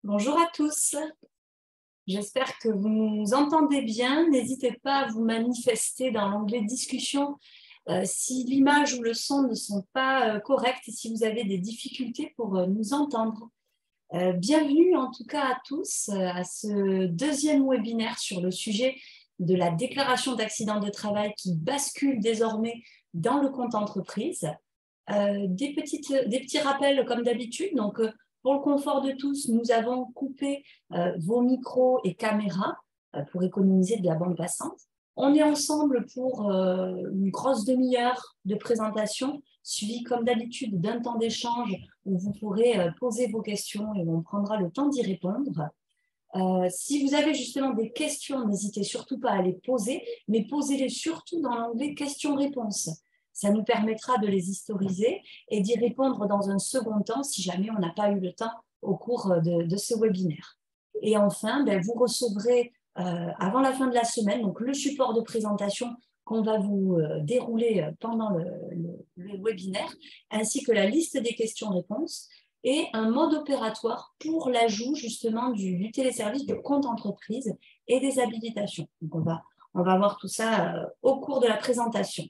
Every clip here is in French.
Bonjour à tous, j'espère que vous nous entendez bien. N'hésitez pas à vous manifester dans l'onglet discussion si l'image ou le son ne sont pas corrects et si vous avez des difficultés pour nous entendre. Bienvenue en tout cas à tous à ce deuxième webinaire sur le sujet de la déclaration d'accident de travail qui bascule désormais dans le compte entreprise. Des petits rappels comme d'habitude. Donc, pour le confort de tous, nous avons coupé vos micros et caméras pour économiser de la bande passante. On est ensemble pour une grosse demi-heure de présentation, suivie comme d'habitude d'un temps d'échange où vous pourrez poser vos questions et on prendra le temps d'y répondre. Si vous avez justement des questions, n'hésitez surtout pas à les poser, mais posez-les surtout dans l'onglet questions-réponses. Ça nous permettra de les historiser et d'y répondre dans un second temps si jamais on n'a pas eu le temps au cours de ce webinaire. Et enfin, vous recevrez avant la fin de la semaine donc le support de présentation qu'on va vous dérouler pendant le webinaire, ainsi que la liste des questions-réponses et un mode opératoire pour l'ajout justement du téléservice de compte entreprise et des habilitations. Donc on va voir tout ça au cours de la présentation.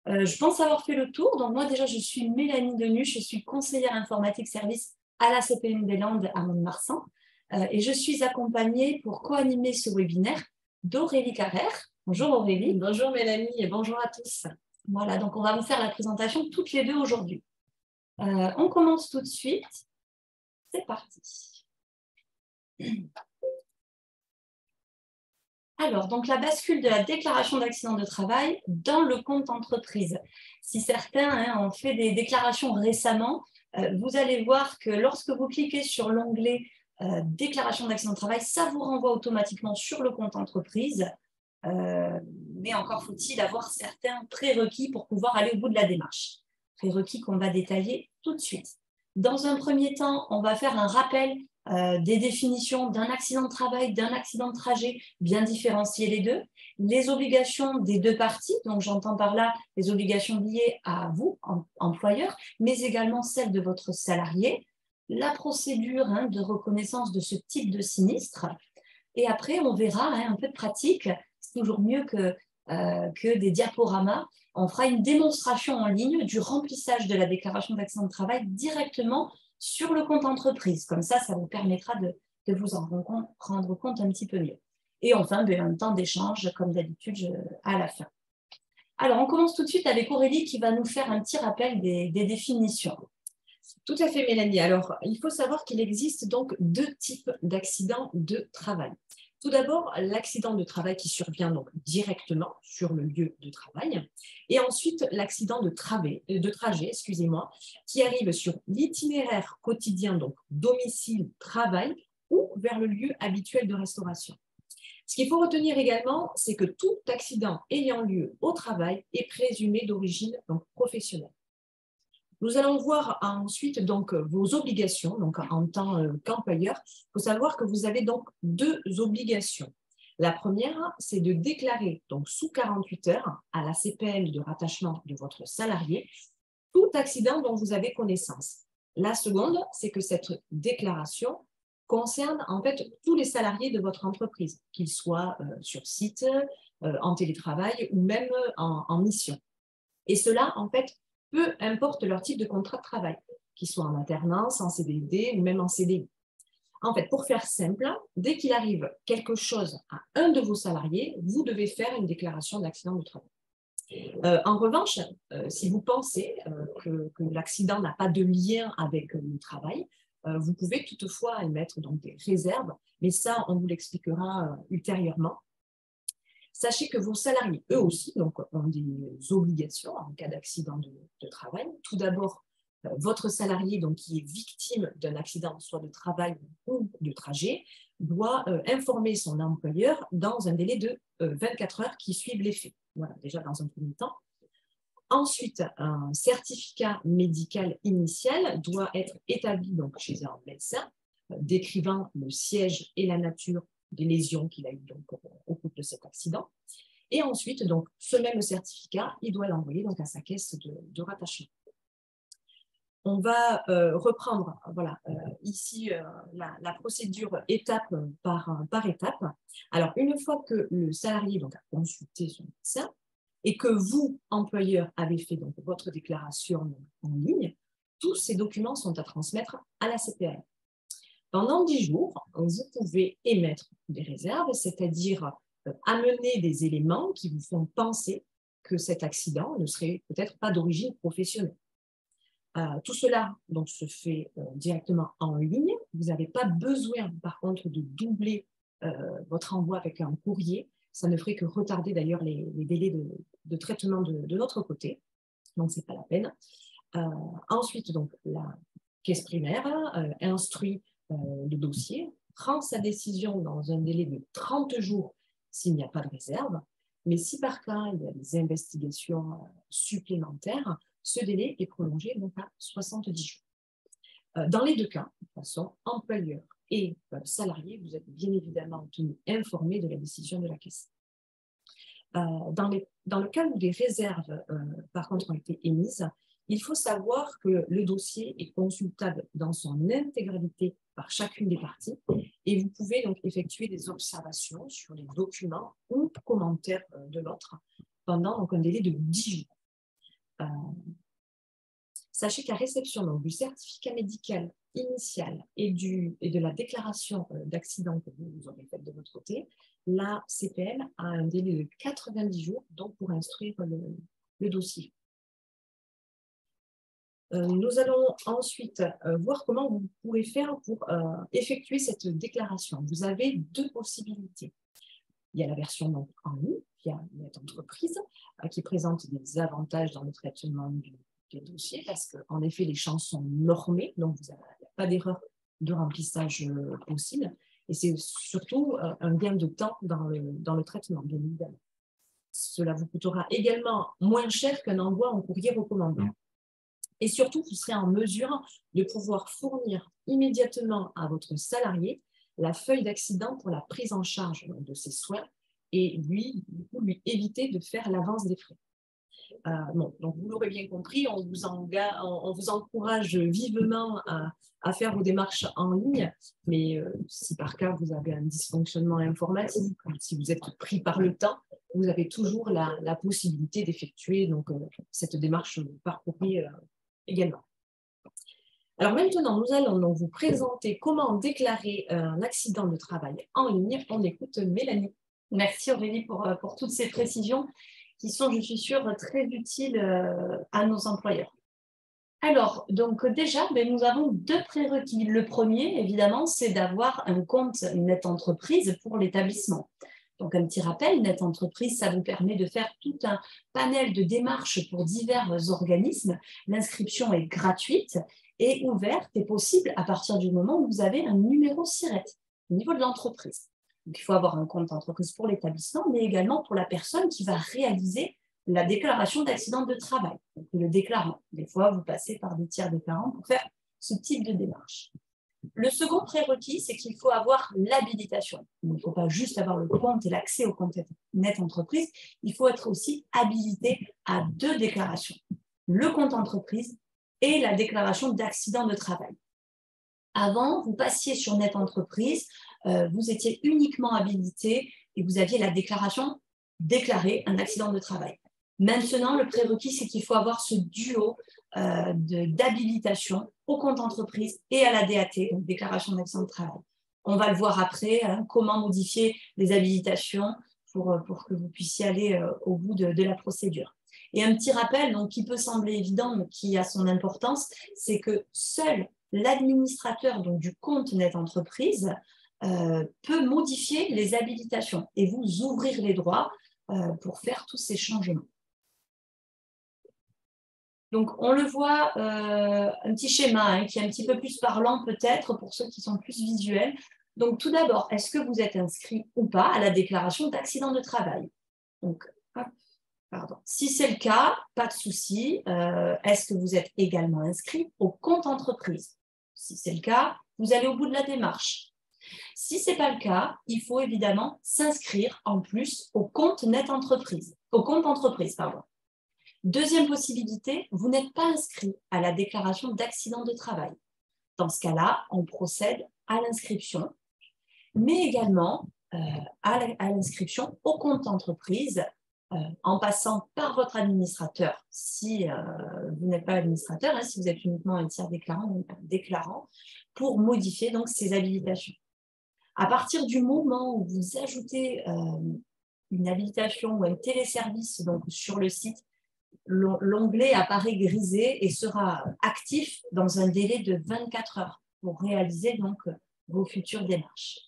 Je pense avoir fait le tour. Donc moi déjà, je suis Mélanie Denuche, je suis conseillère informatique service à la CPM des Landes à Mont-de-Marsan et je suis accompagnée pour co-animer ce webinaire d'Aurélie Carrère. Bonjour Aurélie. Bonjour Mélanie et bonjour à tous. Voilà, donc on va vous faire la présentation toutes les deux aujourd'hui. On commence tout de suite. C'est parti. Alors, donc la bascule de la déclaration d'accident de travail dans le compte entreprise. Si certains ont fait des déclarations récemment, vous allez voir que lorsque vous cliquez sur l'onglet déclaration d'accident de travail, ça vous renvoie automatiquement sur le compte entreprise. Mais encore faut-il avoir certains prérequis pour pouvoir aller au bout de la démarche. Prérequis qu'on va détailler tout de suite. Dans un premier temps, on va faire un rappel des définitions d'un accident de travail, d'un accident de trajet, bien différencier les deux, les obligations des deux parties, donc j'entends par là les obligations liées à vous, employeur, mais également celles de votre salarié, la procédure de reconnaissance de ce type de sinistre, et après on verra un peu de pratique, c'est toujours mieux que des diaporamas. On fera une démonstration en ligne du remplissage de la déclaration d'accident de travail directement sur le compte entreprise. Comme ça vous permettra de vous en rendre compte un petit peu mieux. Et enfin, un temps d'échange, comme d'habitude, à la fin. Alors, on commence tout de suite avec Aurélie qui va nous faire un petit rappel des définitions. Tout à fait Mélanie. Alors, il faut savoir qu'il existe donc deux types d'accidents de travail. Tout d'abord, l'accident de travail qui survient donc directement sur le lieu de travail. Et ensuite, l'accident de trajet, qui arrive sur l'itinéraire quotidien, donc domicile, travail, ou vers le lieu habituel de restauration. Ce qu'il faut retenir également, c'est que tout accident ayant lieu au travail est présumé d'origine professionnelle. Nous allons voir ensuite donc vos obligations, donc en tant qu'employeur. Il faut savoir que vous avez donc deux obligations. La première, c'est de déclarer donc sous 48 heures à la CPM de rattachement de votre salarié tout accident dont vous avez connaissance. La seconde, c'est que cette déclaration concerne en fait tous les salariés de votre entreprise, qu'ils soient sur site, en télétravail ou même en mission. Et cela, en fait, peu importe leur type de contrat de travail, qu'ils soient en alternance, en CDD ou même en CDI. En fait, pour faire simple, dès qu'il arrive quelque chose à un de vos salariés, vous devez faire une déclaration d'accident de travail. En revanche, si vous pensez que l'accident n'a pas de lien avec le travail, vous pouvez toutefois émettre donc des réserves, mais ça, on vous l'expliquera ultérieurement. Sachez que vos salariés, eux aussi, donc, ont des obligations en cas d'accident de travail. Tout d'abord, votre salarié donc, qui est victime d'un accident, soit de travail ou de trajet, doit informer son employeur dans un délai de 24 heures qui suivent les faits. Voilà, déjà dans un premier temps. Ensuite, un certificat médical initial doit être établi donc, chez un médecin, décrivant le siège et la nature des lésions qu'il a eues au cours de cet accident. Et ensuite, donc, ce même certificat, il doit l'envoyer donc, à sa caisse de rattachement. on va reprendre voilà, ici la procédure étape par étape. Alors, une fois que le salarié donc, a consulté son médecin et que vous, employeur, avez fait donc, votre déclaration en ligne, tous ces documents sont à transmettre à la CPAM. Pendant 10 jours, vous pouvez émettre des réserves, c'est-à-dire amener des éléments qui vous font penser que cet accident ne serait peut-être pas d'origine professionnelle. Tout cela donc, se fait directement en ligne. Vous n'avez pas besoin, par contre, de doubler votre envoi avec un courrier. Ça ne ferait que retarder d'ailleurs les délais de traitement de notre côté. Donc, ce n'est pas la peine. Ensuite, donc, la caisse primaire instruit le dossier, prend sa décision dans un délai de 30 jours s'il n'y a pas de réserve. Mais si par cas, il y a des investigations supplémentaires, ce délai est prolongé donc à 70 jours. Dans les deux cas, de toute façon, employeur et salarié, vous êtes bien évidemment tenus informés de la décision de la caisse. Dans le cas où des réserves, par contre, ont été émises, il faut savoir que le dossier est consultable dans son intégralité par chacune des parties et vous pouvez donc effectuer des observations sur les documents ou commentaires de l'autre pendant donc, un délai de 10 jours. Sachez qu'à réception donc, du certificat médical initial et de la déclaration d'accident que vous aurez faite de votre côté, la CPL a un délai de 90 jours donc, pour instruire le dossier. Nous allons ensuite voir comment vous pourrez faire pour effectuer cette déclaration. Vous avez deux possibilités. Il y a la version donc, en ligne, via NetEntreprise, qui présente des avantages dans le traitement des dossiers, parce qu'en effet, les champs sont normés, donc il n'y a pas d'erreur de remplissage possible. Et c'est surtout un gain de temps dans le traitement, bien évidemment. Cela vous coûtera également moins cher qu'un envoi en courrier recommandé. Et surtout, vous serez en mesure de pouvoir fournir immédiatement à votre salarié la feuille d'accident pour la prise en charge de ses soins et lui éviter de faire l'avance des frais. Bon, donc vous l'aurez bien compris, on vous encourage vivement à faire vos démarches en ligne, mais si par cas vous avez un dysfonctionnement informatique, si vous êtes pris par le temps, vous avez toujours la possibilité d'effectuer donc cette démarche par courrier également. Alors maintenant, nous allons donc vous présenter comment déclarer un accident de travail en ligne. On écoute Mélanie. Merci Aurélie pour toutes ces précisions qui sont, je suis sûre, très utiles à nos employeurs. Alors, donc déjà, nous avons deux prérequis. Le premier, évidemment, c'est d'avoir un compte NetEntreprise pour l'établissement. Donc, un petit rappel, NetEntreprise, ça vous permet de faire tout un panel de démarches pour divers organismes. L'inscription est gratuite et ouverte et possible à partir du moment où vous avez un numéro SIRET au niveau de l'entreprise. Donc, il faut avoir un compte entreprise pour l'établissement, mais également pour la personne qui va réaliser la déclaration d'accident de travail. Donc, le déclarant. Des fois, vous passez par des tiers déclarants pour faire ce type de démarche. Le second prérequis, c'est qu'il faut avoir l'habilitation. Il ne faut pas juste avoir le compte et l'accès au compte NetEntreprise, il faut être aussi habilité à deux déclarations. Le compte entreprise et la déclaration d'accident de travail. Avant, vous passiez sur NetEntreprise, vous étiez uniquement habilité et vous aviez la déclaration déclarer un accident de travail. Maintenant, le prérequis, c'est qu'il faut avoir ce duo d'habilitation au compte entreprise et à la DAT, donc déclaration d'accident de travail. On va le voir après, comment modifier les habilitations pour que vous puissiez aller au bout de la procédure. Et un petit rappel donc, qui peut sembler évident, mais qui a son importance, c'est que seul l'administrateur du compte NetEntreprise peut modifier les habilitations et vous ouvrir les droits pour faire tous ces changements. Donc, on le voit, un petit schéma qui est un petit peu plus parlant peut-être pour ceux qui sont plus visuels. Donc, tout d'abord, est-ce que vous êtes inscrit ou pas à la déclaration d'accident de travail? Donc, pardon. Si c'est le cas, pas de souci. Est-ce que vous êtes également inscrit au compte entreprise? Si c'est le cas, vous allez au bout de la démarche. Si ce n'est pas le cas, il faut évidemment s'inscrire en plus au compte NetEntreprise, au compte entreprise, pardon. Deuxième possibilité, vous n'êtes pas inscrit à la déclaration d'accident de travail. Dans ce cas-là, on procède à l'inscription, mais également à l'inscription au compte entreprise en passant par votre administrateur. Si vous n'êtes pas administrateur, hein, si vous êtes uniquement un tiers déclarant, pour modifier donc ces habilitations. À partir du moment où vous ajoutez une habilitation ou un téléservice donc, sur le site, l'onglet apparaît grisé et sera actif dans un délai de 24 heures pour réaliser donc vos futures démarches.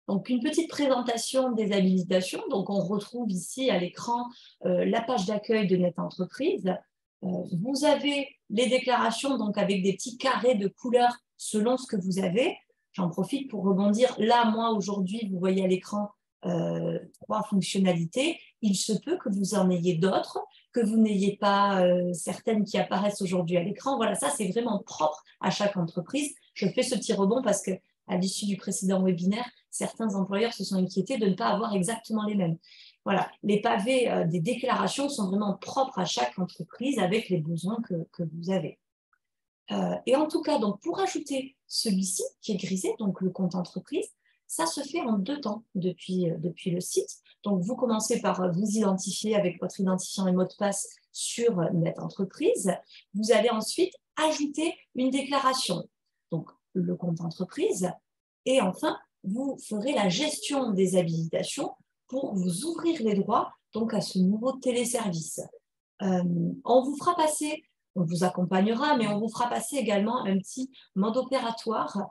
Donc, une petite présentation des habilitations. Donc, on retrouve ici à l'écran la page d'accueil de NetEntreprise. Vous avez les déclarations donc, avec des petits carrés de couleur selon ce que vous avez. J'en profite pour rebondir. Là, moi, aujourd'hui, vous voyez à l'écran 3 fonctionnalités. Il se peut que vous en ayez d'autres, que vous n'ayez pas certaines qui apparaissent aujourd'hui à l'écran. Voilà, ça, c'est vraiment propre à chaque entreprise. Je fais ce petit rebond parce qu'à l'issue du précédent webinaire, certains employeurs se sont inquiétés de ne pas avoir exactement les mêmes. Voilà, les pavés des déclarations sont vraiment propres à chaque entreprise avec les besoins que vous avez. Et en tout cas, donc, pour ajouter celui-ci qui est grisé, donc le compte entreprise, ça se fait en 2 temps depuis le site. Donc, vous commencez par vous identifier avec votre identifiant et mot de passe sur NetEntreprise. Vous allez ensuite ajouter une déclaration, donc le compte entreprise. Et enfin, vous ferez la gestion des habilitations pour vous ouvrir les droits donc, à ce nouveau téléservice. On vous fera passer, on vous accompagnera, mais on vous fera passer également un petit mode opératoire,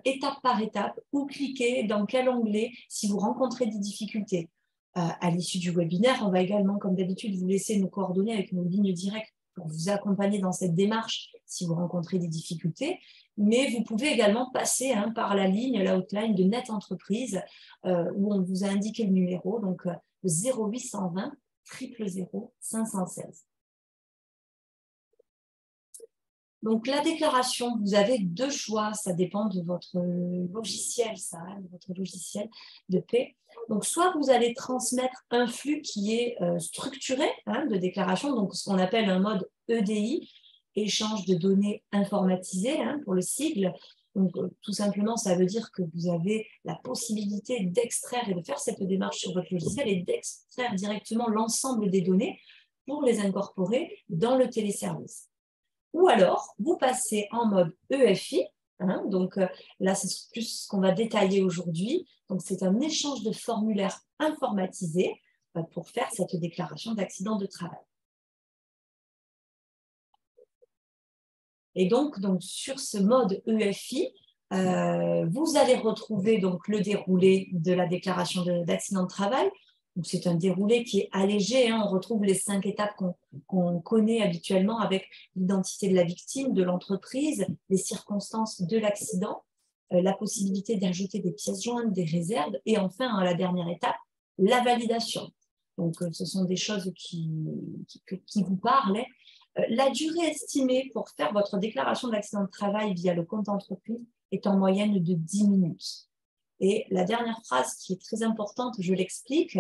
étape par étape, où cliquer, dans quel onglet, si vous rencontrez des difficultés. À l'issue du webinaire, on va également, comme d'habitude, vous laisser nos coordonnées avec nos lignes directes pour vous accompagner dans cette démarche si vous rencontrez des difficultés. Mais vous pouvez également passer par la ligne, la hotline de NetEntreprise, où on vous a indiqué le numéro, donc 0820 000 516. Donc, la déclaration, vous avez 2 choix, ça dépend de votre logiciel, de votre logiciel de paie. Donc, soit vous allez transmettre un flux qui est structuré de déclaration, donc ce qu'on appelle un mode EDI, échange de données informatisées pour le sigle. Donc, tout simplement, ça veut dire que vous avez la possibilité d'extraire et de faire cette démarche sur votre logiciel et d'extraire directement l'ensemble des données pour les incorporer dans le téléservice. Ou alors, vous passez en mode EFI, donc là, c'est plus ce qu'on va détailler aujourd'hui. Donc, c'est un échange de formulaires informatisés pour faire cette déclaration d'accident de travail. Et donc sur ce mode EFI, vous allez retrouver donc, le déroulé de la déclaration d'accident de travail. C'est un déroulé qui est allégé. On retrouve les 5 étapes qu'on connaît habituellement avec l'identité de la victime, de l'entreprise, les circonstances de l'accident, la possibilité d'ajouter des pièces jointes, des réserves et enfin, la dernière étape, la validation. Donc, ce sont des choses qui vous parlent. La durée estimée pour faire votre déclaration d'accident de travail via le compte entreprise est en moyenne de 10 minutes. Et la dernière phrase qui est très importante, je l'explique,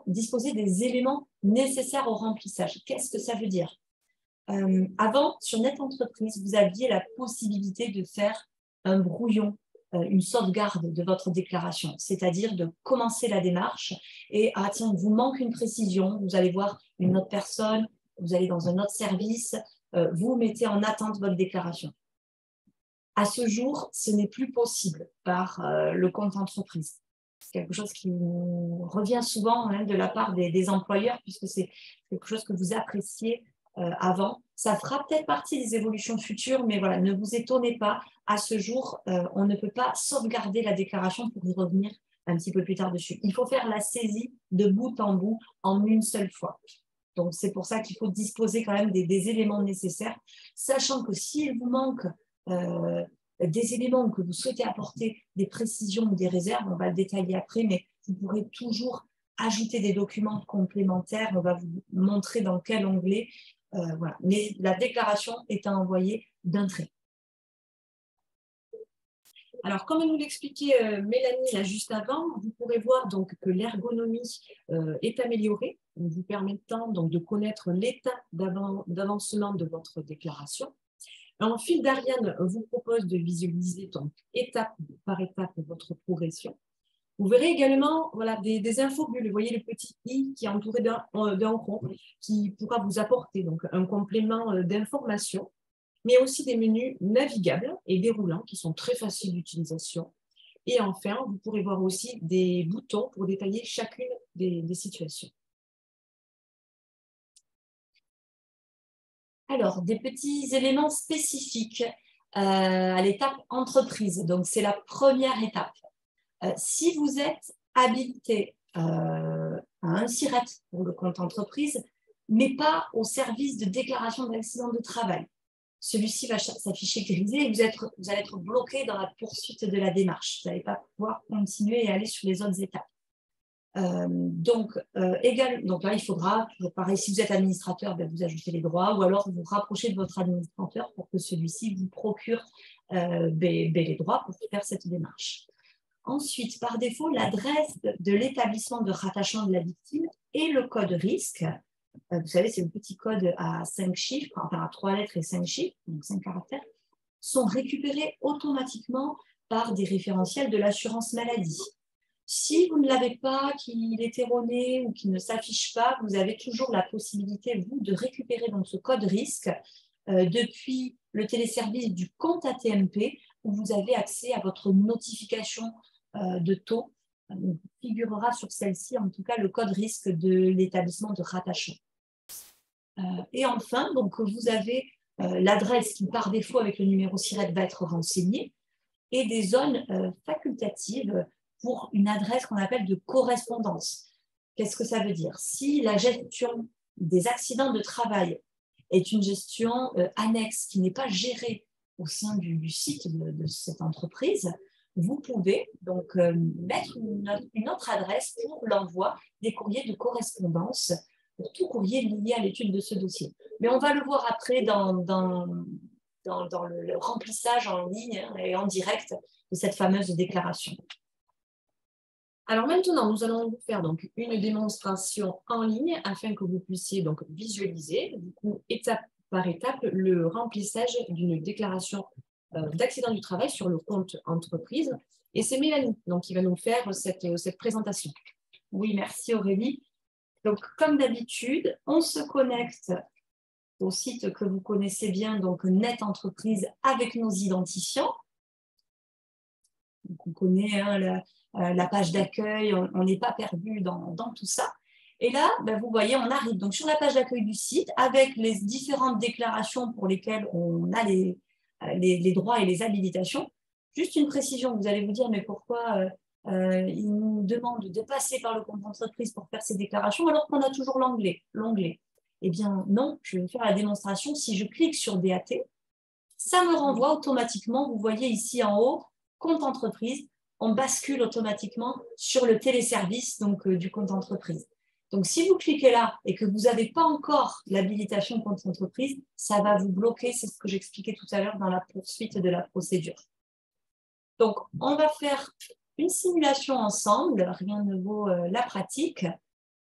disposer des éléments nécessaires au remplissage. Qu'est-ce que ça veut dire? Avant, sur NetEntreprise, vous aviez la possibilité de faire un brouillon, une sauvegarde de votre déclaration, c'est-à-dire de commencer la démarche et, tiens, il vous manque une précision, vous allez voir une autre personne, vous allez dans un autre service, vous mettez en attente votre déclaration. À ce jour, ce n'est plus possible par le compte entreprise. C'est quelque chose qui revient souvent de la part des employeurs, puisque c'est quelque chose que vous appréciez avant. Ça fera peut-être partie des évolutions futures, mais voilà, ne vous étonnez pas. À ce jour, on ne peut pas sauvegarder la déclaration pour y revenir un petit peu plus tard dessus. Il faut faire la saisie de bout en bout en une seule fois. Donc, c'est pour ça qu'il faut disposer quand même des éléments nécessaires, sachant que s'il vous manque des éléments que vous souhaitez apporter, des précisions ou des réserves, on va le détailler après, mais vous pourrez toujours ajouter des documents complémentaires, on va vous montrer dans quel onglet, voilà. Mais la déclaration est à envoyer d'un trait. Alors, comme nous l'expliquait Mélanie là, juste avant, vous pourrez voir donc, que l'ergonomie est améliorée vous permettant donc de connaître l'état d'avancement de votre déclaration. Alors, Phil d'Ariane vous propose de visualiser donc étape par étape votre progression. Vous verrez également voilà, des infobules. Vous voyez le petit i qui est entouré d'un rond qui pourra vous apporter donc, un complément d'information, mais aussi des menus navigables et déroulants qui sont très faciles d'utilisation. Et enfin, vous pourrez voir aussi des boutons pour détailler chacune des situations. Alors, des petits éléments spécifiques à l'étape entreprise. Donc, c'est la première étape. Si vous êtes habilité à un SIRET pour le compte entreprise, mais pas au service de déclaration d'accident de travail, celui-ci va s'afficher grisé et vous allez être bloqué dans la poursuite de la démarche. Vous n'allez pas pouvoir continuer et aller sur les autres étapes. Donc là, il faudra, pareil, si vous êtes administrateur, vous ajoutez les droits ou alors vous rapprochez de votre administrateur pour que celui-ci vous procure les droits pour faire cette démarche. Ensuite, par défaut, l'adresse de l'établissement de rattachement de la victime et le code risque. Vous savez, c'est le petit code à 5 chiffres, enfin à 3 lettres et 5 chiffres, donc 5 caractères, sont récupérés automatiquement par des référentiels de l'assurance maladie. Si vous ne l'avez pas, qu'il est erroné ou qu'il ne s'affiche pas, vous avez toujours la possibilité, vous, de récupérer donc, ce code risque depuis le téléservice du compte AT-MP où vous avez accès à votre notification de taux. Il figurera sur celle-ci, en tout cas, le code risque de l'établissement de rattachement. Et enfin, donc, vous avez l'adresse qui, par défaut, avec le numéro SIRET, va être renseignée et des zones facultatives pour une adresse qu'on appelle de correspondance. Qu'est-ce que ça veut dire? Si la gestion des accidents de travail est une gestion annexe qui n'est pas gérée au sein du site de cette entreprise, vous pouvez donc mettre une autre adresse pour l'envoi des courriers de correspondance, pour tout courrier lié à l'étude de ce dossier. Mais on va le voir après dans le remplissage en ligne et en direct de cette fameuse déclaration. Alors maintenant, nous allons vous faire donc une démonstration en ligne afin que vous puissiez donc visualiser, du coup, étape par étape, le remplissage d'une déclaration d'accident du travail sur le compte entreprise. Et c'est Mélanie donc, qui va nous faire cette présentation. Oui, merci Aurélie. Donc, comme d'habitude, on se connecte au site que vous connaissez bien, donc Net Entreprise, avec nos identifiants. Donc, on connaît la page d'accueil, on n'est pas perdu dans tout ça. Et là, vous voyez, on arrive donc sur la page d'accueil du site avec les différentes déclarations pour lesquelles on a les droits et les habilitations. Juste une précision, vous allez vous dire, mais pourquoi il nous demande de passer par le compte entreprise pour faire ces déclarations alors qu'on a toujours l'onglet? Eh bien non, je vais faire la démonstration. Si je clique sur DAT, ça me renvoie automatiquement, vous voyez ici en haut, compte entreprise, on bascule automatiquement sur le téléservice donc, du compte entreprise. Donc, si vous cliquez là et que vous n'avez pas encore l'habilitation compte entreprise, ça va vous bloquer, c'est ce que j'expliquais tout à l'heure dans la poursuite de la procédure. Donc, on va faire une simulation ensemble, rien ne vaut la pratique.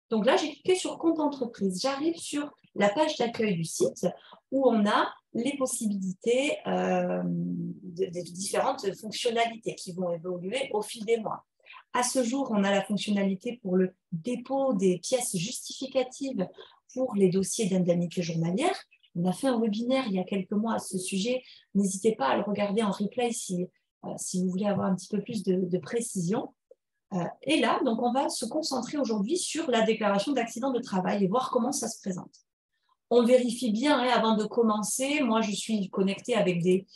Donc là, j'ai cliqué sur compte entreprise. J'arrive sur la page d'accueil du site où on a les possibilités de différentes fonctionnalités qui vont évoluer au fil des mois. À ce jour, on a la fonctionnalité pour le dépôt des pièces justificatives pour les dossiers d'indemnité journalière. On a fait un webinaire il y a quelques mois à ce sujet. N'hésitez pas à le regarder en replay si vous voulez avoir un petit peu plus de précision. Et là, donc, on va se concentrer aujourd'hui sur la déclaration d'accident de travail et voir comment ça se présente. On vérifie bien avant de commencer. Moi, je suis connectée avec des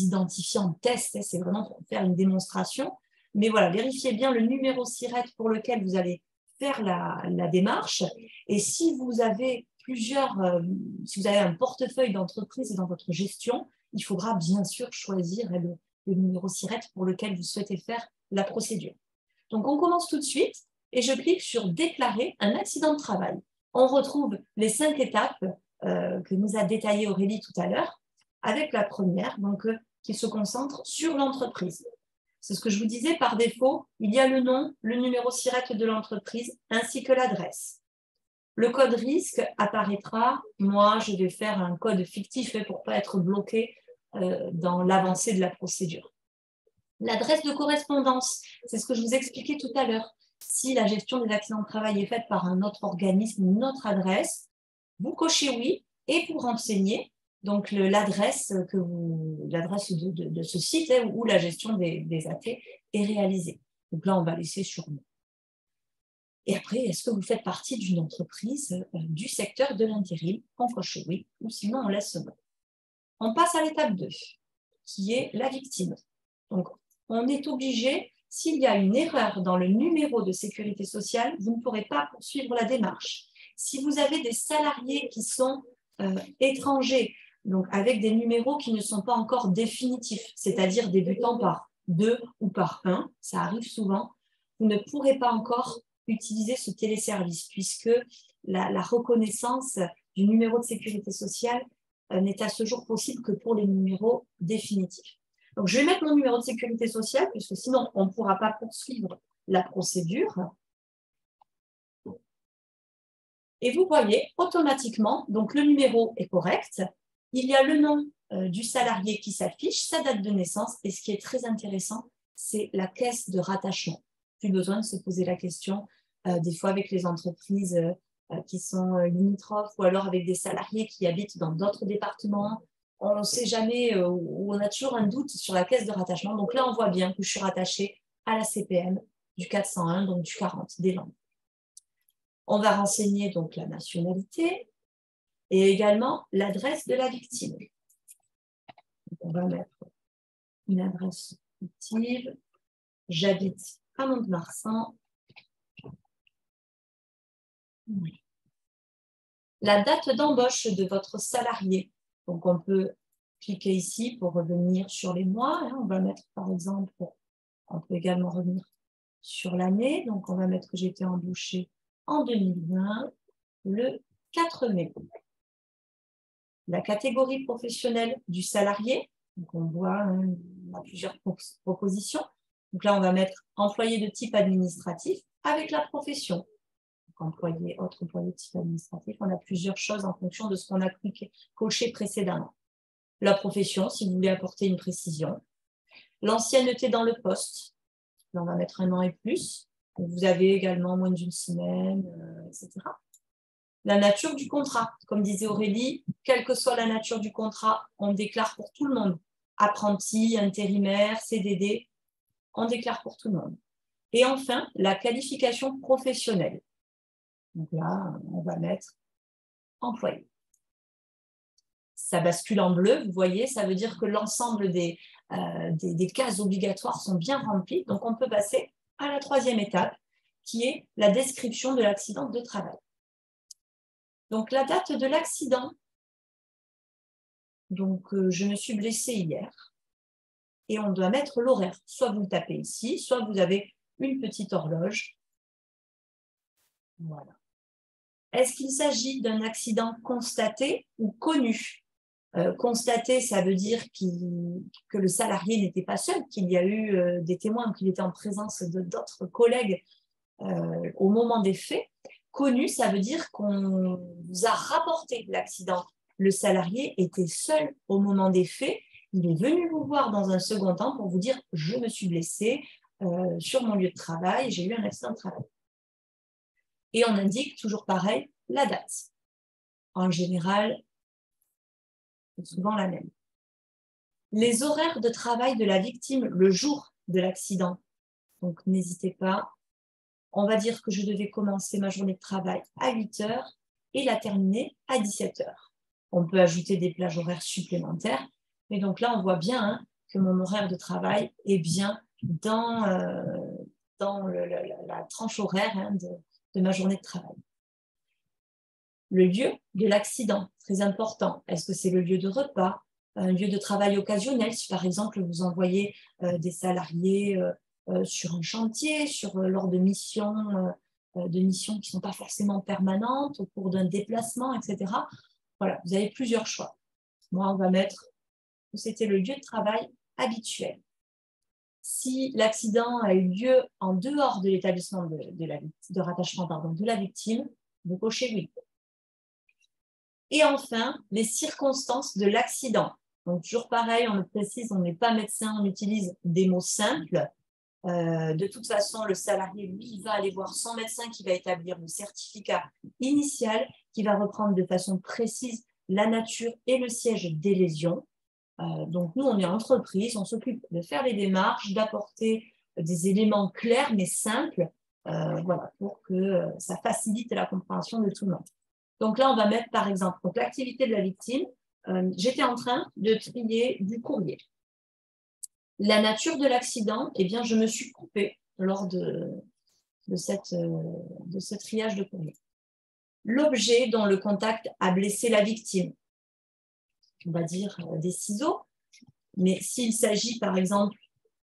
identifiants test. C'est vraiment pour faire une démonstration. Mais voilà, vérifiez bien le numéro SIRET pour lequel vous allez faire la démarche. Et si vous avez si vous avez un portefeuille d'entreprise dans votre gestion, il faudra bien sûr choisir le numéro SIRET pour lequel vous souhaitez faire la procédure. Donc, on commence tout de suite et je clique sur « Déclarer un accident de travail ». On retrouve les 5 étapes que nous a détaillées Aurélie tout à l'heure, avec la première, donc, qui se concentre sur l'entreprise. C'est ce que je vous disais, par défaut, il y a le nom, le numéro SIRET de l'entreprise, ainsi que l'adresse. Le code risque apparaîtra. Moi, je vais faire un code fictif pour ne pas être bloqué dans l'avancée de la procédure. L'adresse de correspondance, c'est ce que je vous expliquais tout à l'heure. Si la gestion des accidents de travail est faite par un autre organisme, une autre adresse, vous cochez oui et vous renseignez donc l'adresse de ce site où la gestion des AT est réalisée. Donc là, on va laisser sur non. Et après, est-ce que vous faites partie d'une entreprise du secteur de l'intérim? On coche oui, ou sinon on laisse non. On passe à l'étape 2, qui est la victime. Donc, on est obligé, s'il y a une erreur dans le numéro de sécurité sociale, vous ne pourrez pas poursuivre la démarche. Si vous avez des salariés qui sont étrangers, donc avec des numéros qui ne sont pas encore définitifs, c'est-à-dire débutant par 2 ou par 1, ça arrive souvent, vous ne pourrez pas encore utiliser ce téléservice, puisque la reconnaissance du numéro de sécurité sociale n'est à ce jour possible que pour les numéros définitifs. Donc, je vais mettre mon numéro de sécurité sociale, puisque sinon, on ne pourra pas poursuivre la procédure. Et vous voyez, automatiquement, donc le numéro est correct. Il y a le nom du salarié qui s'affiche, sa date de naissance, et ce qui est très intéressant, c'est la caisse de rattachement. Plus besoin de se poser la question, des fois avec les entreprises qui sont limitrophes ou alors avec des salariés qui habitent dans d'autres départements. On ne sait jamais, ou on a toujours un doute sur la caisse de rattachement. Donc là, on voit bien que je suis rattachée à la CPM du 401, donc du 40 des Landes. On va renseigner donc la nationalité et également l'adresse de la victime. Donc, on va mettre une adresse fictive. J'habite à Mont-de-Marsan. Oui. La date d'embauche de votre salarié. Donc, on peut cliquer ici pour revenir sur les mois. On va mettre, par exemple, on peut également revenir sur l'année. Donc, on va mettre que j'ai été embauchée en 2020, le 4 mai. La catégorie professionnelle du salarié. Donc, on voit, on a plusieurs propositions. Donc là, on va mettre employé de type administratif avec la profession. Employé, autre employé de type administratif, on a plusieurs choses en fonction de ce qu'on a coché précédemment. La profession, si vous voulez apporter une précision. L'ancienneté dans le poste, là on va mettre 1 an et plus. Vous avez également moins d'une semaine, etc. La nature du contrat, comme disait Aurélie, quelle que soit la nature du contrat, on déclare pour tout le monde. Apprenti, intérimaire, CDD, on déclare pour tout le monde. Et enfin, la qualification professionnelle. Donc là, on va mettre employé. Ça bascule en bleu, vous voyez, ça veut dire que l'ensemble des cases obligatoires sont bien remplies. Donc, on peut passer à la 3e étape, qui est la description de l'accident de travail. Donc, la date de l'accident. Donc, je me suis blessée hier. Et on doit mettre l'horaire. Soit vous le tapez ici, soit vous avez une petite horloge. Voilà. Est-ce qu'il s'agit d'un accident constaté ou connu? Constaté, ça veut dire que le salarié n'était pas seul, qu'il y a eu des témoins, qu'il était en présence d'autres collègues au moment des faits. Connu, ça veut dire qu'on vous a rapporté l'accident. Le salarié était seul au moment des faits. Il est venu vous voir dans un second temps pour vous dire « je me suis blessé sur mon lieu de travail, j'ai eu un accident de travail ». Et on indique toujours pareil la date. En général, c'est souvent la même. Les horaires de travail de la victime le jour de l'accident. Donc, n'hésitez pas. On va dire que je devais commencer ma journée de travail à 8 h et la terminer à 17 h. On peut ajouter des plages horaires supplémentaires. Mais donc là, on voit bien que mon horaire de travail est bien dans la tranche horaire de ma journée de travail. Le lieu de l'accident, très important. Est-ce que c'est le lieu de repas, un lieu de travail occasionnel? Si par exemple vous envoyez des salariés sur un chantier, lors de missions qui ne sont pas forcément permanentes, au cours d'un déplacement, etc. Voilà, vous avez plusieurs choix. Moi, on va mettre que c'était le lieu de travail habituel. Si l'accident a eu lieu en dehors de l'établissement de rattachement de la victime, vous cochez oui. Et enfin, les circonstances de l'accident. Donc, toujours pareil, on le précise, on n'est pas médecin, on utilise des mots simples. De toute façon, le salarié, lui, il va aller voir son médecin qui va établir le certificat initial, qui va reprendre de façon précise la nature et le siège des lésions. Donc, nous, on est entreprise, on s'occupe de faire les démarches, d'apporter des éléments clairs mais simples, voilà, pour que ça facilite la compréhension de tout le monde. Donc là, on va mettre, par exemple, l'activité de la victime. J'étais en train de trier du courrier. La nature de l'accident, eh bien, je me suis coupée lors de ce triage de courrier. L'objet dont le contact a blessé la victime, on va dire des ciseaux, mais s'il s'agit, par exemple,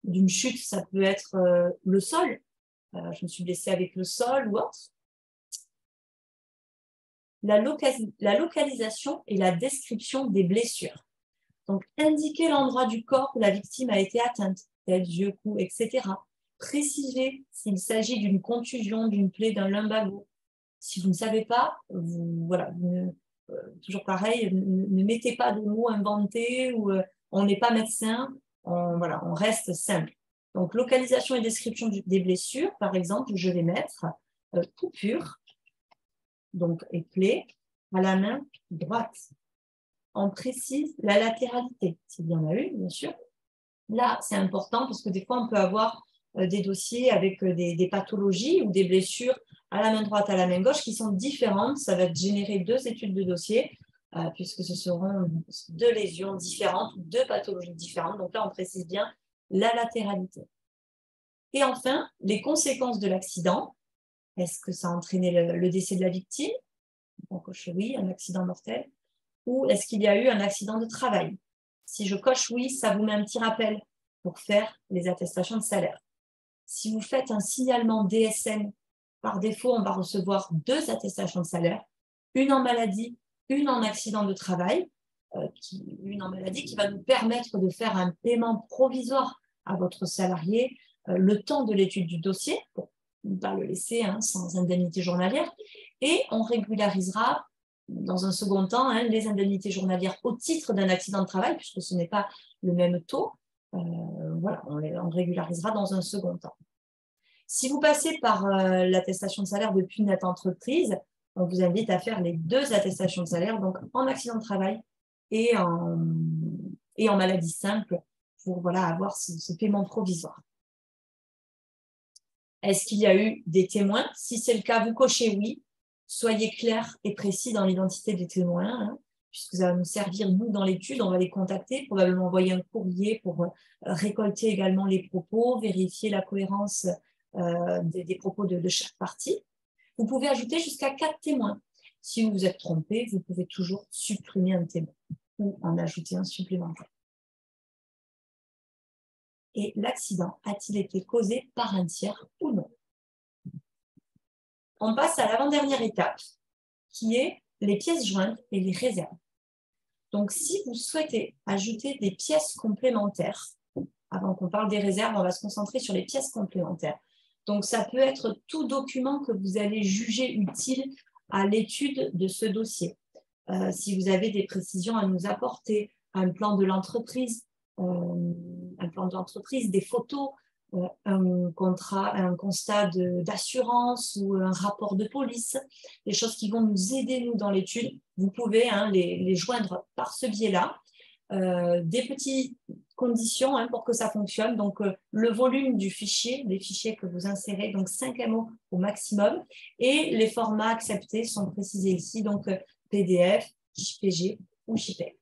d'une chute, ça peut être le sol. Je me suis blessée avec le sol ou autre. La localisation et la description des blessures. Donc, indiquer l'endroit du corps où la victime a été atteinte, tête, yeux, cou, etc. Préciser s'il s'agit d'une contusion, d'une plaie, d'un lumbago. Si vous ne savez pas, toujours pareil, ne mettez pas de mots inventés ou on n'est pas médecin, on reste simple. Donc, localisation et description des blessures, par exemple, je vais mettre coupure, donc et plaie, à la main droite. On précise la latéralité, s'il y en a une, bien sûr. Là, c'est important parce que des fois, on peut avoir des dossiers avec des pathologies ou des blessures à la main droite, à la main gauche qui sont différentes. Ça va générer 2 études de dossier puisque ce seront 2 lésions différentes, 2 pathologies différentes. Donc là, on précise bien la latéralité. Et enfin, les conséquences de l'accident. Est-ce que ça a entraîné le décès de la victime? Donc, oui, un accident mortel. Ou est-ce qu'il y a eu un accident de travail? Si je coche oui, ça vous met un petit rappel pour faire les attestations de salaire. Si vous faites un signalement DSN, par défaut, on va recevoir 2 attestations de salaire, une en maladie, une en accident de travail, une en maladie qui va nous permettre de faire un paiement provisoire à votre salarié le temps de l'étude du dossier, pour ne pas le laisser sans indemnité journalière, et on régularisera dans un second temps les indemnités journalières au titre d'un accident de travail, puisque ce n'est pas le même taux. On régularisera dans un second temps. Si vous passez par l'attestation de salaire depuis notre entreprise, on vous invite à faire les 2 attestations de salaire, donc en accident de travail et en maladie simple, pour avoir ce paiement provisoire. Est-ce qu'il y a eu des témoins? Si c'est le cas, vous cochez oui. Soyez clair et précis dans l'identité des témoins, puisque ça va nous servir, nous, dans l'étude. On va les contacter, probablement envoyer un courrier pour récolter également les propos, vérifier la cohérence des propos de chaque partie. Vous pouvez ajouter jusqu'à 4 témoins. Si vous vous êtes trompé, vous pouvez toujours supprimer un témoin ou en ajouter un supplémentaire. Et l'accident a-t-il été causé par un tiers ou non? On passe à l'avant-dernière étape, qui est les pièces jointes et les réserves. Donc, si vous souhaitez ajouter des pièces complémentaires, avant qu'on parle des réserves, on va se concentrer sur les pièces complémentaires. Donc, ça peut être tout document que vous allez juger utile à l'étude de ce dossier. Si vous avez des précisions à nous apporter, un plan de l'entreprise, des photos, un constat d'assurance ou un rapport de police, des choses qui vont nous aider, nous, dans l'étude. Vous pouvez les joindre par ce biais-là. Des petites conditions pour que ça fonctionne. Donc, le volume du fichier, les fichiers que vous insérez, donc 5 MO au maximum. Et les formats acceptés sont précisés ici, donc PDF, JPG ou JPEG.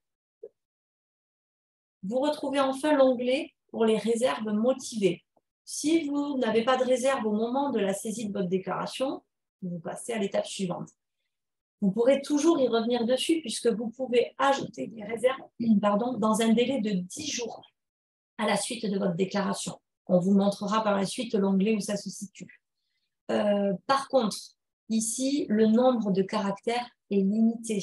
Vous retrouvez enfin l'onglet pour les réserves motivées. Si vous n'avez pas de réserve au moment de la saisie de votre déclaration, vous passez à l'étape suivante. Vous pourrez toujours y revenir dessus puisque vous pouvez ajouter des réserves dans un délai de 10 jours à la suite de votre déclaration. On vous montrera par la suite l'onglet où ça se situe. Par contre, ici, le nombre de caractères est limité.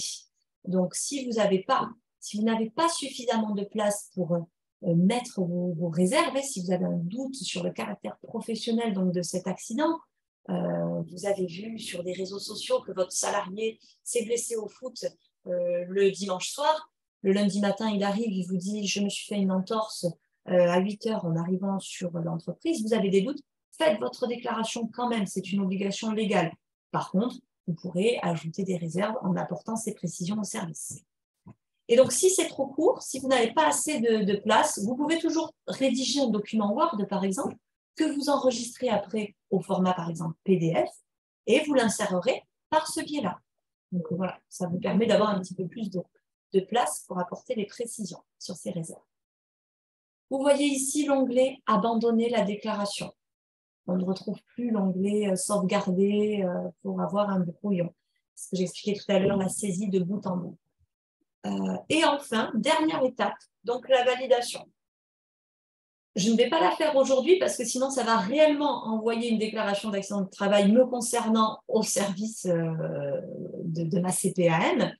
Donc, si vous n'avez pas suffisamment de place pour mettre vos réserves, si vous avez un doute sur le caractère professionnel donc, de cet accident, Vous avez vu sur des réseaux sociaux que votre salarié s'est blessé au foot le dimanche soir. Le lundi matin, il arrive, il vous dit « je me suis fait une entorse à 8 heures en arrivant sur l'entreprise ». Vous avez des doutes, faites votre déclaration quand même, c'est une obligation légale. Par contre, vous pourrez ajouter des réserves en apportant ces précisions au service. Et donc, si c'est trop court, si vous n'avez pas assez de place, vous pouvez toujours rédiger un document Word, par exemple, que vous enregistrez après au format, par exemple, PDF, et vous l'insérerez par ce biais-là. Donc voilà, ça vous permet d'avoir un petit peu plus de place pour apporter les précisions sur ces réserves. Vous voyez ici l'onglet « Abandonner la déclaration ». On ne retrouve plus l'onglet « Sauvegarder » pour avoir un brouillon. Ce que j'expliquais tout à l'heure, la saisie de bout en bout. Et enfin, dernière étape, donc la validation. Je ne vais pas la faire aujourd'hui parce que sinon, ça va réellement envoyer une déclaration d'accident de travail me concernant au service de ma CPAM.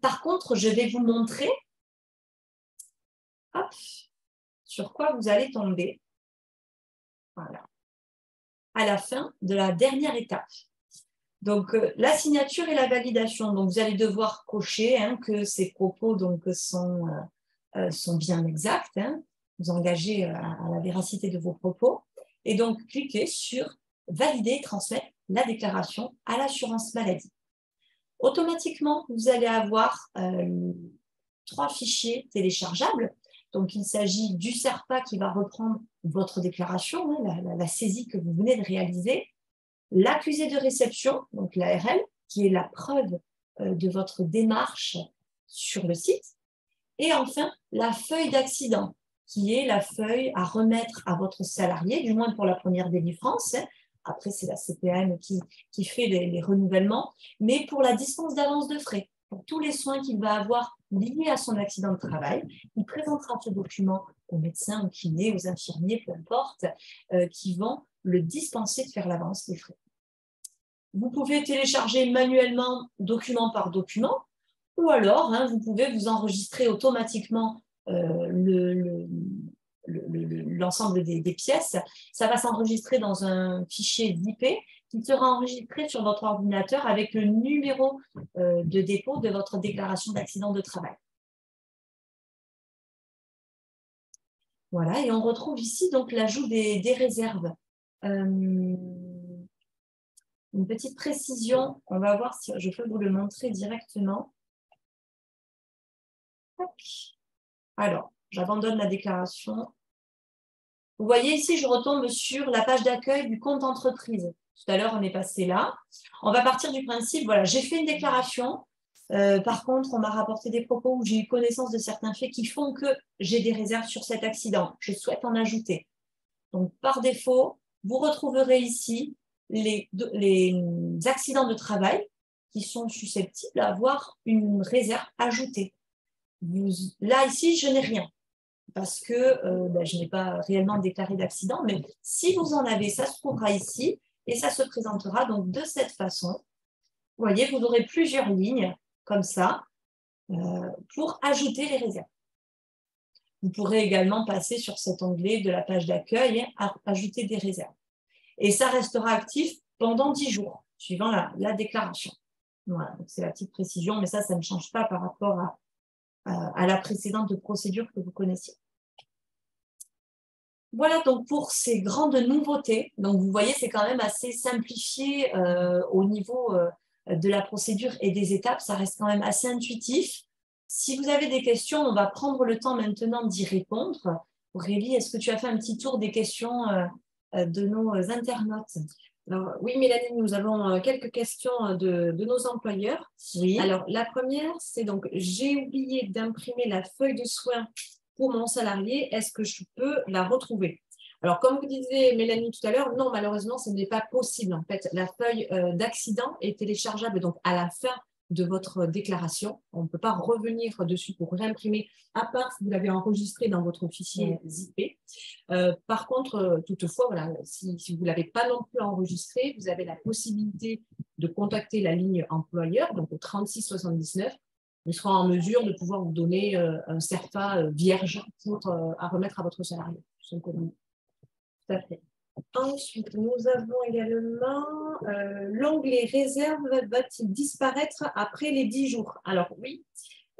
Par contre, je vais vous montrer hop, sur quoi vous allez tomber. Voilà. À la fin de la dernière étape. Donc, la signature et la validation. Donc, vous allez devoir cocher que ces propos donc, sont bien exacts. Vous engagez à la véracité de vos propos. Et donc, cliquez sur « Valider et transmettre la déclaration à l'assurance maladie ». Automatiquement, vous allez avoir 3 fichiers téléchargeables. Donc, il s'agit du SERPA qui va reprendre votre déclaration, la saisie que vous venez de réaliser, l'accusé de réception, donc l'ARL, qui est la preuve de votre démarche sur le site, et enfin la feuille d'accident, qui est la feuille à remettre à votre salarié, du moins pour la première délivrance. Après, c'est la CPAM qui fait les renouvellements, mais pour la dispense d'avance de frais, pour tous les soins qu'il va avoir liés à son accident de travail, il présentera ce document aux médecins, aux kinés, aux infirmiers, peu importe, qui vont le dispenser de faire l'avance des frais. Vous pouvez télécharger manuellement document par document, ou alors vous pouvez vous enregistrer automatiquement l'ensemble des pièces. Ça va s'enregistrer dans un fichier zip qui sera enregistré sur votre ordinateur avec le numéro de dépôt de votre déclaration d'accident de travail. Voilà, et on retrouve ici donc l'ajout des réserves. Une petite précision, on va voir si je peux vous le montrer directement. Alors, j'abandonne la déclaration. Vous voyez ici, je retombe sur la page d'accueil du compte entreprise. Tout à l'heure, on est passé là. On va partir du principe, voilà, j'ai fait une déclaration. Par contre, on m'a rapporté des propos où j'ai eu connaissance de certains faits qui font que j'ai des réserves sur cet accident. Je souhaite en ajouter. Donc, par défaut, vous retrouverez ici les accidents de travail qui sont susceptibles d'avoir une réserve ajoutée. Là, ici, je n'ai rien parce que je n'ai pas réellement déclaré d'accident, mais si vous en avez, ça se trouvera ici et ça se présentera donc de cette façon. Vous voyez, vous aurez plusieurs lignes comme ça pour ajouter les réserves. Vous pourrez également passer sur cet onglet de la page d'accueil et ajouter des réserves. Et ça restera actif pendant 10 jours, suivant la déclaration. Voilà, c'est la petite précision, mais ça ne change pas par rapport à la précédente procédure que vous connaissiez. Voilà donc pour ces grandes nouveautés. Donc vous voyez, c'est quand même assez simplifié au niveau de la procédure et des étapes. Ça reste quand même assez intuitif. Si vous avez des questions, on va prendre le temps maintenant d'y répondre. Aurélie, est-ce que tu as fait un petit tour des questions de nos internautes? Alors, oui, Mélanie, nous avons quelques questions de nos employeurs. Oui. Alors, la première, c'est donc, j'ai oublié d'imprimer la feuille de soins pour mon salarié. Est-ce que je peux la retrouver? Alors, comme vous disiez, Mélanie, tout à l'heure, non, malheureusement, ce n'est pas possible. En fait, la feuille d'accident est téléchargeable donc à la fin de votre déclaration. On ne peut pas revenir dessus pour réimprimer, à part si vous l'avez enregistré dans votre fichier zippé. Par contre, toutefois, voilà, si vous ne l'avez pas non plus enregistré, vous avez la possibilité de contacter la ligne employeur, donc au 36 79. On sera en mesure de pouvoir vous donner un CERFA vierge à remettre à votre salarié. Tout à fait. Ensuite, nous avons également l'onglet réserve va-t-il disparaître après les 10 jours? Alors oui,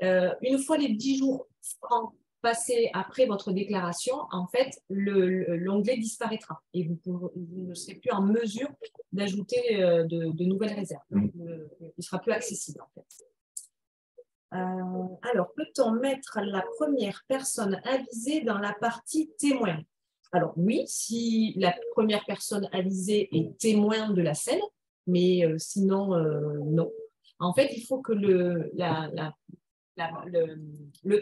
une fois les 10 jours francs passés après votre déclaration, en fait, l'onglet disparaîtra et vous ne serez plus en mesure d'ajouter de nouvelles réserves. Il ne sera plus accessible en fait. Alors, peut-on mettre la première personne avisée dans la partie témoin? Alors oui, si la première personne avisée est témoin de la scène, mais sinon, non. En fait, il faut que le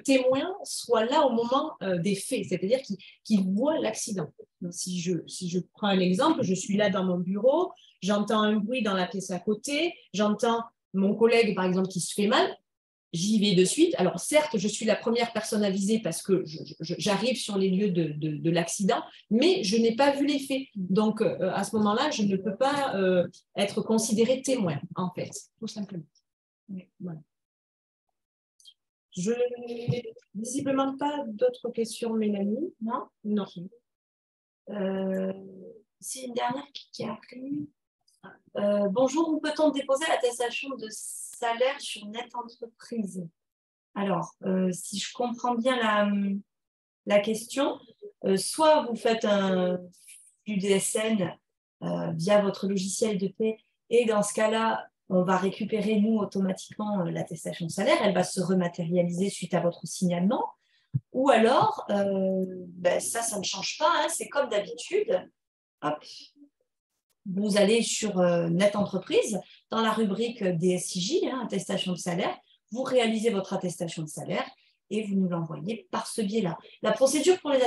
témoin soit là au moment des faits, c'est-à-dire qu'il voit l'accident. Si je prends un exemple, je suis là dans mon bureau, j'entends un bruit dans la pièce à côté, j'entends mon collègue, par exemple, qui se fait mal, j'y vais de suite. Alors, certes, je suis la première personne avisée parce que j'arrive sur les lieux de l'accident, mais je n'ai pas vu les faits. Donc, à ce moment-là, je ne peux pas être considérée témoin, en fait, tout simplement. Voilà. Je n'ai visiblement pas d'autres questions, Mélanie. Non? Non. C'est une dernière qui arrive. Bonjour, où peut-on déposer l'attestation de salaire sur Net Entreprise? Alors, si je comprends bien la question, soit vous faites un UDSN via votre logiciel de paie et dans ce cas-là, on va récupérer, nous, automatiquement l'attestation de salaire. Elle va se rematérialiser suite à votre signalement. Ou alors, ça ne change pas, hein, c'est comme d'habitude. Hop. Vous allez sur Net Entreprise, dans la rubrique DSIJ, hein, attestation de salaire, vous réalisez votre attestation de salaire et vous nous l'envoyez par ce biais-là. La procédure pour les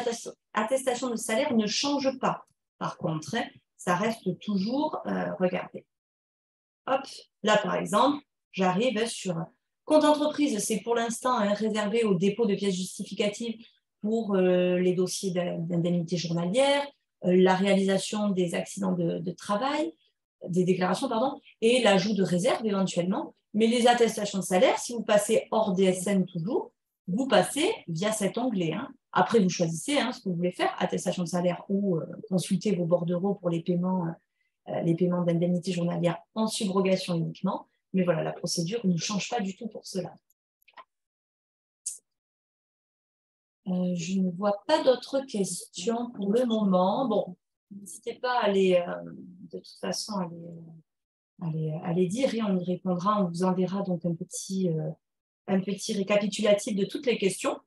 attestations de salaire ne change pas. Par contre, hein, ça reste toujours, regardez. Hop, là par exemple, j'arrive sur compte entreprise, c'est pour l'instant réservé au dépôt de pièces justificatives pour les dossiers d'indemnité journalière, la réalisation des accidents de travail, des déclarations, pardon, et l'ajout de réserve éventuellement. Mais les attestations de salaire, si vous passez hors DSN toujours, vous passez via cet onglet. Hein. Après, vous choisissez ce que vous voulez faire, attestation de salaire ou consulter vos bordereaux pour les paiements d'indemnité journalière en subrogation uniquement. Mais voilà, la procédure ne change pas du tout pour cela. Je ne vois pas d'autres questions pour le moment. Bon, n'hésitez pas à les, de toute façon, à les dire et on y répondra. On vous enverra donc un petit récapitulatif de toutes les questions.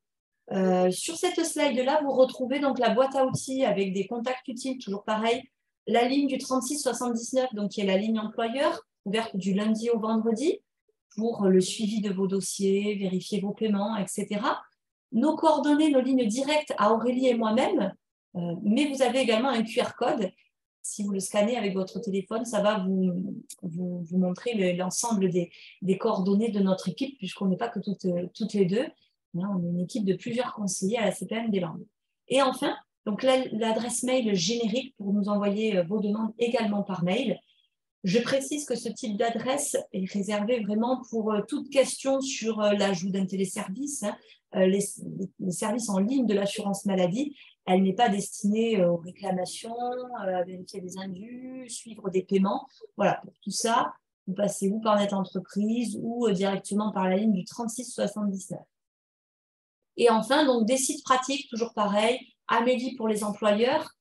Sur cette slide-là, vous retrouvez donc la boîte à outils avec des contacts utiles, toujours pareil. La ligne du 3679, donc qui est la ligne employeur, ouverte du lundi au vendredi pour le suivi de vos dossiers, vérifier vos paiements, etc. Nos coordonnées, nos lignes directes à Aurélie et moi-même, mais vous avez également un QR code. Si vous le scannez avec votre téléphone, ça va vous montrer l'ensemble des coordonnées de notre équipe, puisqu'on n'est pas que toutes les deux. On est une équipe de plusieurs conseillers à la CPM des Landes. Et enfin, donc l'adresse mail générique pour nous envoyer vos demandes également par mail. Je précise que ce type d'adresse est réservé vraiment pour toute question sur l'ajout d'un téléservice, les services en ligne de l'assurance maladie. Elle n'est pas destinée aux réclamations, à vérifier des indus, suivre des paiements. Voilà, pour tout ça, vous passez ou par Net Entreprise ou directement par la ligne du 3679. Et enfin, donc des sites pratiques, toujours pareil, Amélie pour les employeurs,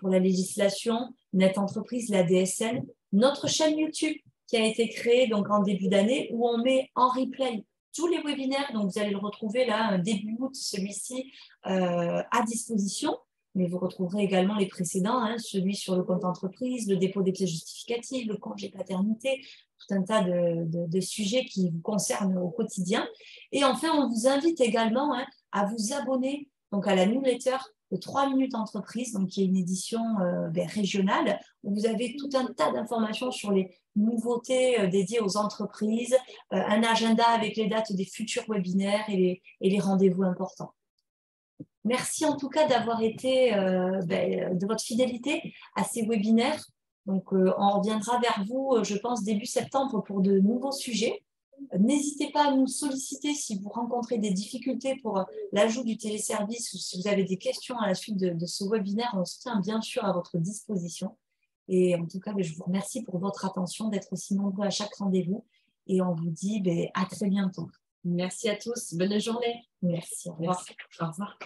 pour la législation, Net Entreprise, la DSN, notre chaîne YouTube qui a été créée donc en début d'année où on met en replay tous les webinaires, donc vous allez le retrouver là, début août, celui-ci à disposition, mais vous retrouverez également les précédents, celui sur le compte entreprise, le dépôt des pièces justificatives, le congé paternité, tout un tas de sujets qui vous concernent au quotidien. Et enfin, on vous invite également à vous abonner donc à la newsletter de 3 minutes entreprise, donc qui est une édition régionale, où vous avez tout un tas d'informations sur les nouveautés dédiées aux entreprises, un agenda avec les dates des futurs webinaires et les rendez-vous importants. Merci en tout cas d'avoir été, de votre fidélité à ces webinaires. Donc, on reviendra vers vous, je pense, début septembre pour de nouveaux sujets. N'hésitez pas à nous solliciter si vous rencontrez des difficultés pour l'ajout du téléservice ou si vous avez des questions à la suite de ce webinaire. On se tient bien sûr à votre disposition. Et en tout cas, je vous remercie pour votre attention, d'être aussi nombreux à chaque rendez-vous. Et on vous dit à très bientôt. Merci à tous. Bonne journée. Merci. Au revoir. Merci. Au revoir.